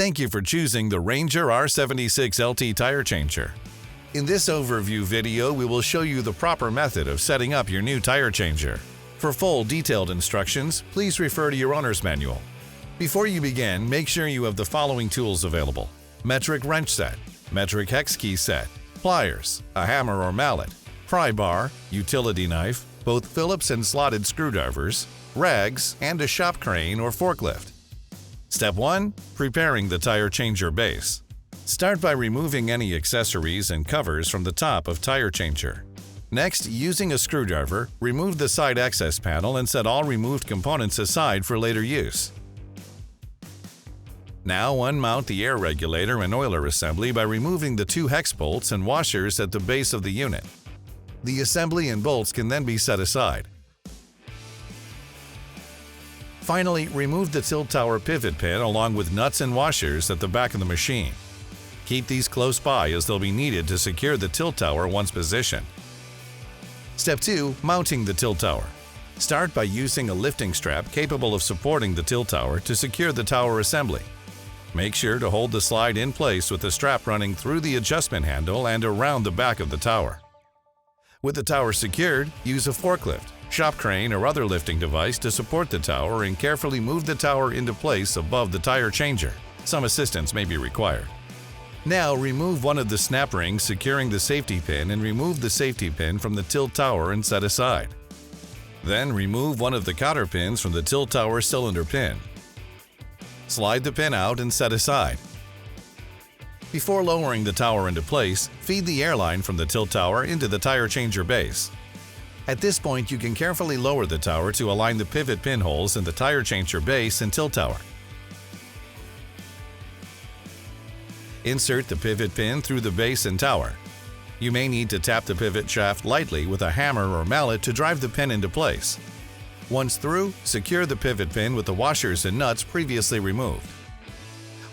Thank you for choosing the Ranger R76LT tire changer. In this overview video, we will show you the proper method of setting up your new tire changer. For full detailed instructions, please refer to your owner's manual. Before you begin, make sure you have the following tools available: metric wrench set, metric hex key set, pliers, a hammer or mallet, pry bar, utility knife, both Phillips and slotted screwdrivers, rags, and a shop crane or forklift. Step 1. Preparing the tire changer base. Start by removing any accessories and covers from the top of tire changer. Next, using a screwdriver, remove the side access panel and set all removed components aside for later use. Now unmount the air regulator and oiler assembly by removing the two hex bolts and washers at the base of the unit. The assembly and bolts can then be set aside. Finally, remove the tilt tower pivot pin along with nuts and washers at the back of the machine. Keep these close by as they'll be needed to secure the tilt tower once positioned. Step 2. Mounting the tilt tower. Start by using a lifting strap capable of supporting the tilt tower to secure the tower assembly. Make sure to hold the slide in place with the strap running through the adjustment handle and around the back of the tower. With the tower secured, use a forklift, shop crane, or other lifting device to support the tower and carefully move the tower into place above the tire changer. Some assistance may be required. Now remove one of the snap rings securing the safety pin and remove the safety pin from the tilt tower and set aside. Then remove one of the cotter pins from the tilt tower cylinder pin. Slide the pin out and set aside. Before lowering the tower into place, feed the airline from the tilt tower into the tire changer base. At this point, you can carefully lower the tower to align the pivot pinholes in the tire changer base and tilt tower. Insert the pivot pin through the base and tower. You may need to tap the pivot shaft lightly with a hammer or mallet to drive the pin into place. Once through, secure the pivot pin with the washers and nuts previously removed.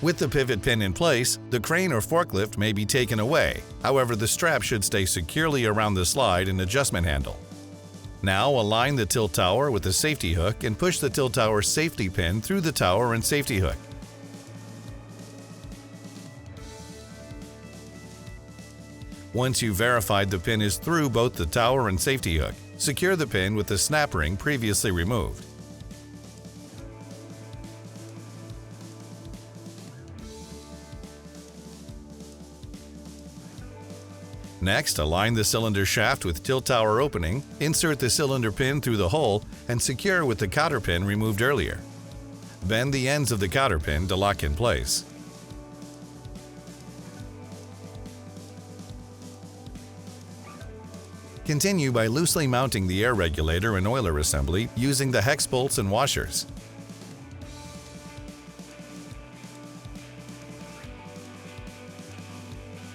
With the pivot pin in place, the crane or forklift may be taken away. However, the strap should stay securely around the slide and adjustment handle. Now align the tilt tower with the safety hook and push the tilt tower safety pin through the tower and safety hook. Once you've verified the pin is through both the tower and safety hook, secure the pin with the snap ring previously removed. Next, align the cylinder shaft with tilt tower opening, insert the cylinder pin through the hole, and secure with the cotter pin removed earlier. Bend the ends of the cotter pin to lock in place. Continue by loosely mounting the air regulator and oiler assembly using the hex bolts and washers.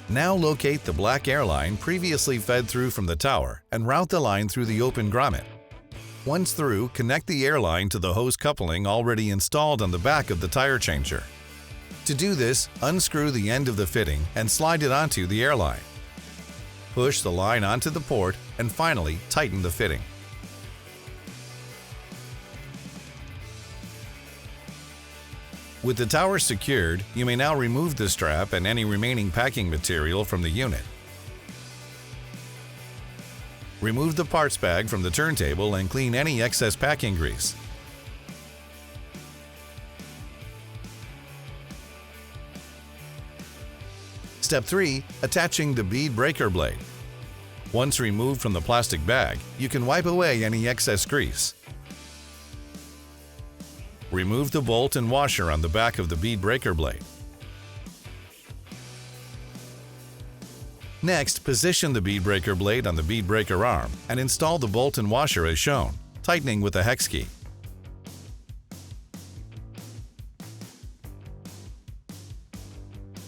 Now locate the black air line previously fed through from the tower and route the line through the open grommet. Once through, connect the air line to the hose coupling already installed on the back of the tire changer. To do this, unscrew the end of the fitting and slide it onto the air line. Push the line onto the port and finally tighten the fitting. With the tower secured, you may now remove the strap and any remaining packing material from the unit. Remove the parts bag from the turntable and clean any excess packing grease. Step 3. Attaching the bead breaker blade. Once removed from the plastic bag, you can wipe away any excess grease. Remove the bolt and washer on the back of the bead breaker blade. Next, position the bead breaker blade on the bead breaker arm and install the bolt and washer as shown, tightening with the hex key.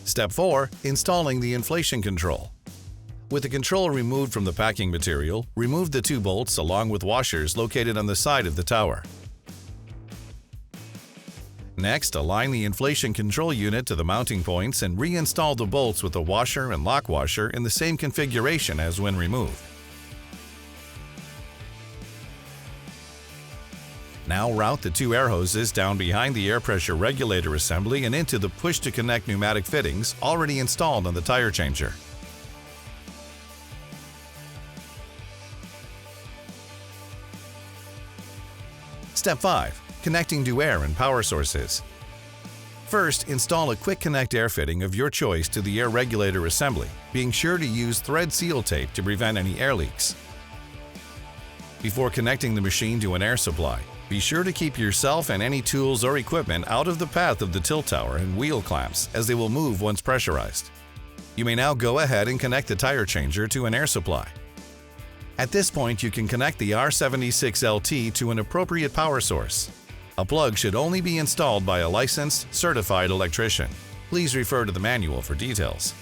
Step 4. Installing the inflation control. With the control removed from the packing material, remove the two bolts along with washers located on the side of the tower. Next, align the inflation control unit to the mounting points and reinstall the bolts with the washer and lock washer in the same configuration as when removed. Now route the two air hoses down behind the air pressure regulator assembly and into the push-to-connect pneumatic fittings already installed on the tire changer. Step 5. Connecting to air and power sources. First, install a quick connect air fitting of your choice to the air regulator assembly, being sure to use thread seal tape to prevent any air leaks. Before connecting the machine to an air supply, be sure to keep yourself and any tools or equipment out of the path of the tilt tower and wheel clamps, as they will move once pressurized. You may now go ahead and connect the tire changer to an air supply. At this point, you can connect the R76LT to an appropriate power source. A plug should only be installed by a licensed, certified electrician. Please refer to the manual for details.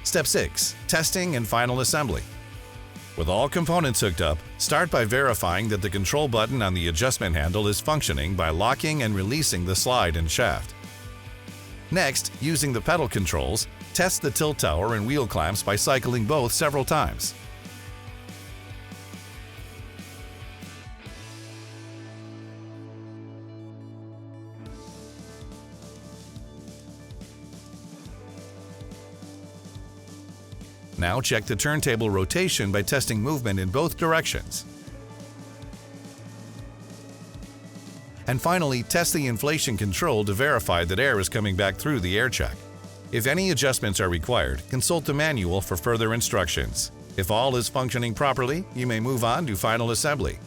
Step 6. Testing and final assembly. With all components hooked up, start by verifying that the control button on the adjustment handle is functioning by locking and releasing the slide and shaft. Next, using the pedal controls, test the tilt tower and wheel clamps by cycling both several times. Now check the turntable rotation by testing movement in both directions. And finally, test the inflation control to verify that air is coming back through the air check. If any adjustments are required, consult the manual for further instructions. If all is functioning properly, you may move on to final assembly.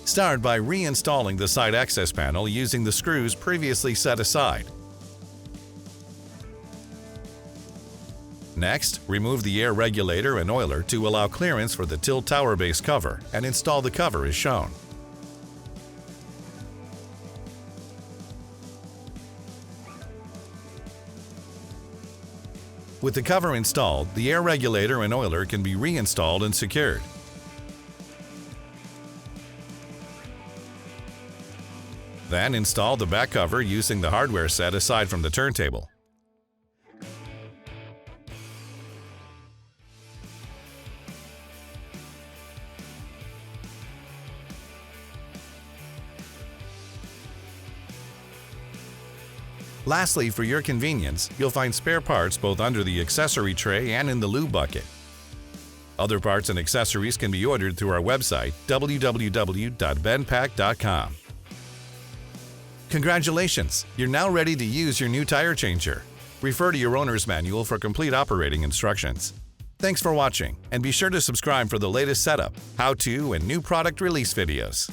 Start by reinstalling the side access panel using the screws previously set aside. Next, remove the air regulator and oiler to allow clearance for the tilt tower base cover and install the cover as shown. With the cover installed, the air regulator and oiler can be reinstalled and secured. Then install the back cover using the hardware set aside from the turntable. Lastly, for your convenience, you'll find spare parts both under the accessory tray and in the lube bucket. Other parts and accessories can be ordered through our website, www.bendpak.com. Congratulations! You're now ready to use your new tire changer. Refer to your owner's manual for complete operating instructions. Thanks for watching, and be sure to subscribe for the latest setup, how-to, and new product release videos.